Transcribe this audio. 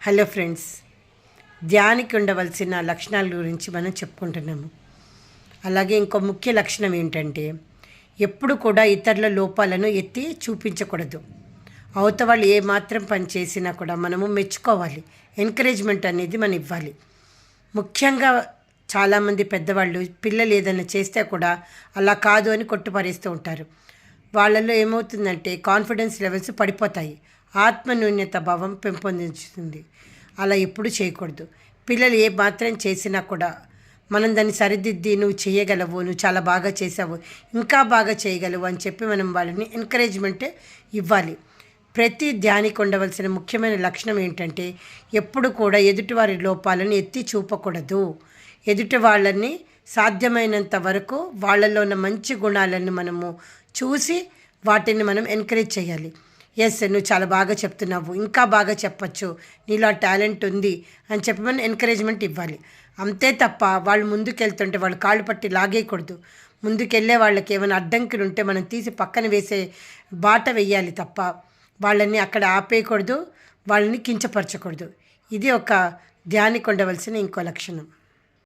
Hello friends, ధ్యానికి ఉండవలసిన లక్షణాల గురించి మనం చెప్పుకుంటున్నాము. అలాగే ఇంకో ముఖ్య లక్షణం ఏంటంటే, ఎప్పుడు కూడా ఇతరుల లోపాలను ఎత్తి చూపించకూడదు. అవతల వాళ్ళు ఏమాత్రం పని చేసినా కూడా మనము మెచ్చుకోవాలి. ఎంకరేజ్మెంట్ అనేది మనం ఇవ్వాలి. ముఖ్యంగా చాలామంది పెద్దవాళ్ళు పిల్లలు ఏదైనా చేస్తే కూడా అలా కాదు అని కొట్టుపరేస్తూ ఉంటారు. వాళ్ళల్లో ఏమవుతుందంటే కాన్ఫిడెన్స్ లెవెల్స్ పడిపోతాయి. ఆత్మన్యూన్యత భావం పెంపొందించుతుంది. అలా ఎప్పుడు చేయకూడదు. పిల్లలు ఏ మాత్రం చేసినా కూడా మనం దాన్ని సరిదిద్ది నువ్వు చేయగలవు, నువ్వు చాలా బాగా చేసావు, ఇంకా బాగా చేయగలవు అని చెప్పి మనం వాళ్ళని ఎంకరేజ్మెంట్ ఇవ్వాలి. ప్రతి ధ్యానికి ఉండవలసిన ముఖ్యమైన లక్షణం ఏంటంటే, ఎప్పుడు కూడా ఎదుటివారి లోపాలను ఎత్తి చూపకూడదు. ఎదుటి వాళ్ళని సాధ్యమైనంత వరకు వాళ్ళలో ఉన్న మంచి గుణాలను మనము చూసి వాటిని మనం ఎంకరేజ్ చేయాలి. ఎస్, నువ్వు చాలా బాగా చెప్తున్నావు, ఇంకా బాగా చెప్పచ్చు, నీలో టాలెంట్ ఉంది అని చెప్పి మనం ఎంకరేజ్మెంట్ ఇవ్వాలి. అంతే తప్ప వాళ్ళు ముందుకెళ్తుంటే వాళ్ళు కాళ్ళు పట్టి లాగేయకూడదు. ముందుకెళ్ళే వాళ్ళకి ఏమైనా అడ్డంకులు ఉంటే మనం తీసి పక్కన వేసే బాట వేయాలి తప్ప వాళ్ళని అక్కడ ఆపేయకూడదు, వాళ్ళని కించపరచకూడదు. ఇది ఒక ధ్యానికి ఉండవలసిన ఇంకో లక్షణం.